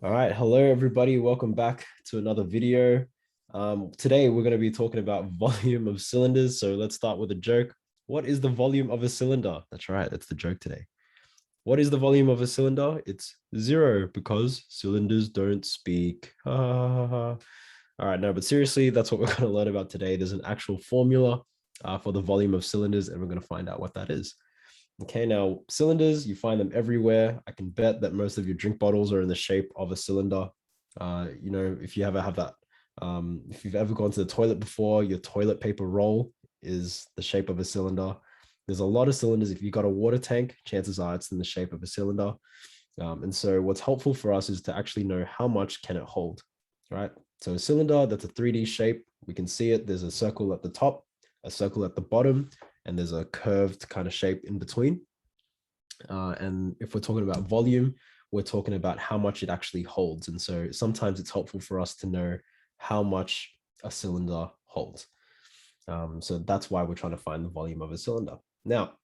All right, hello everybody. Welcome back to another video. Today we're going to be talking about volume of cylinders. So let's start with a joke. What is the volume of a cylinder? That's right, that's the joke today. What is the volume of a cylinder? It's zero because cylinders don't speak. All right, no, but seriously, that's what we're going to learn about today. There's an actual formula for the volume of cylinders, and we're going to find out what that is. Okay, now cylinders, you find them everywhere. I can bet that most of your drink bottles are in the shape of a cylinder. If you ever have that, if you've ever gone to the toilet before, your toilet paper roll is the shape of a cylinder. There's a lot of cylinders. If you've got a water tank, chances are it's in the shape of a cylinder. And so what's helpful for us is to actually know how much can it hold, right? So a cylinder, that's a 3D shape. We can see it. There's a circle at the top, a circle at the bottom, and there's a curved kind of shape in between. And if we're talking about volume, we're talking about how much it actually holds. And so sometimes it's helpful for us to know how much a cylinder holds. So that's why we're trying to find the volume of a cylinder. Now,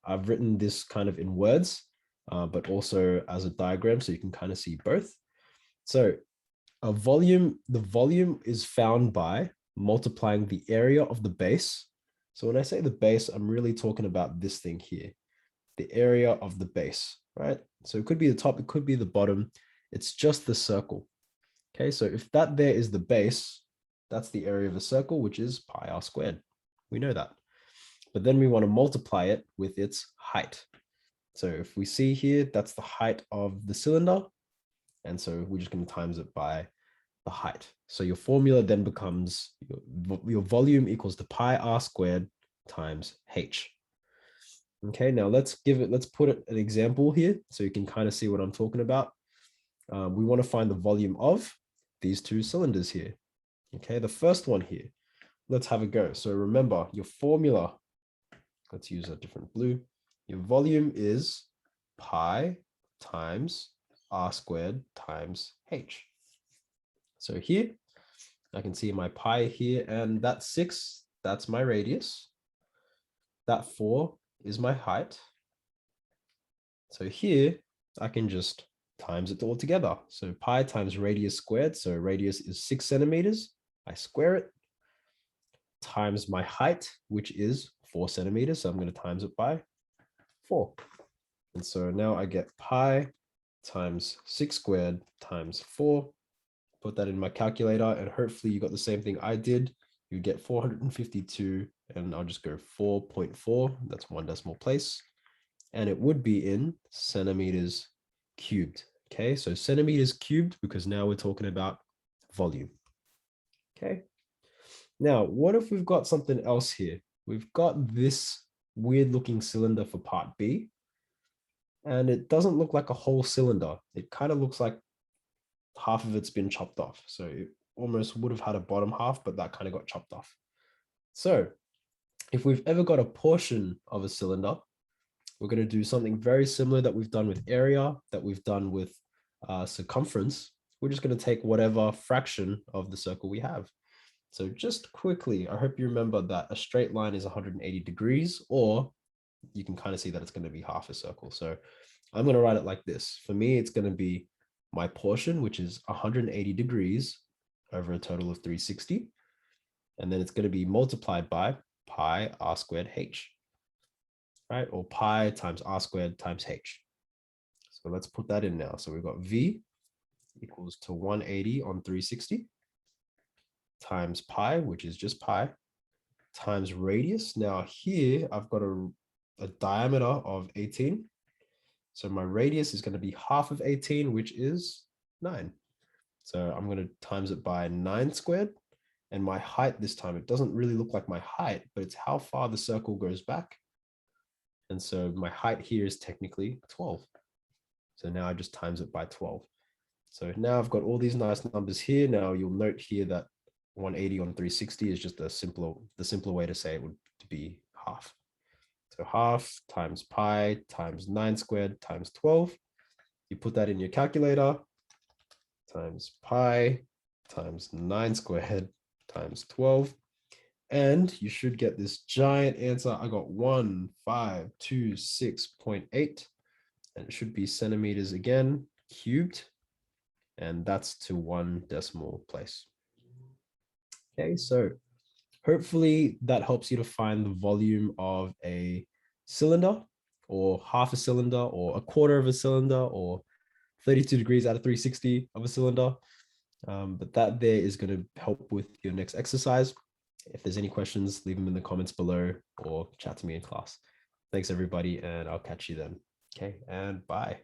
I've written this kind of in words, but also as a diagram, so you can kind of see both. So the volume is found by multiplying the area of the base. So when I say the base, I'm really talking about this thing here, the area of the base, right? So it could be the top, it could be the bottom. It's just the circle. Okay, so if that there is the base, that's the area of a circle, which is pi r squared. We know that. But then we want to multiply it with its height. So if we see here, that's the height of the cylinder. And so we're just going to times it by the height. So your formula then becomes your volume equals to pi r squared times h. Okay, now let's put an example here so you can kind of see what I'm talking about. We want to find the volume of these two cylinders here. Okay, the first one here, let's have a go. So remember your formula, let's use a different blue. Your volume is pi times r squared times h. So here, I can see my pi here, and that 6, that's my radius. That 4 is my height. So here, I can just times it all together. So pi times radius squared. So radius is 6 centimeters. I square it times my height, which is 4 centimeters. So I'm going to times it by 4. And so now I get pi times 6 squared times 4. Put that in my calculator, and hopefully you got the same thing I did. You get 452, and I'll just go 4.4. That's one decimal place. And it would be in centimeters cubed. Okay, so centimeters cubed, because now we're talking about volume. Okay, now what if we've got something else here? We've got this weird looking cylinder for part B, and it doesn't look like a whole cylinder. It kind of looks like half of it's been chopped off. So it almost would have had a bottom half, but that kind of got chopped off. So if we've ever got a portion of a cylinder, we're going to do something very similar that we've done with area, that we've done with circumference. We're just going to take whatever fraction of the circle we have. So just quickly, I hope you remember that a straight line is 180 degrees, or you can kind of see that it's going to be half a circle. So I'm going to write it like this. For me, it's going to be my portion, which is 180 degrees over a total of 360. And then it's going to be multiplied by pi r squared h, right? Or pi times r squared times h. So let's put that in now. So we've got v equals to 180 on 360 times pi, which is just pi, times radius. Now here I've got a diameter of 18. So my radius is going to be half of 18, which is 9. So I'm going to times it by 9 squared. And my height this time, it doesn't really look like my height, but it's how far the circle goes back. And so my height here is technically 12. So now I just times it by 12. So now I've got all these nice numbers here. Now you'll note here that 180 on 360 is just the simpler way to say it would be half. So half times pi times 9 squared times 12. You put that in your calculator, times pi times 9 squared times 12. And you should get this giant answer. I got 1526.8. And it should be centimeters again, cubed. and that's to 1 decimal place. Okay, so hopefully that helps you to find the volume of a cylinder, or half a cylinder, or a quarter of a cylinder, or 32 degrees out of 360 of a cylinder. But that there is going to help with your next exercise. If there's any questions, leave them in the comments below or chat to me in class. Thanks, everybody, and I'll catch you then. Okay, and bye.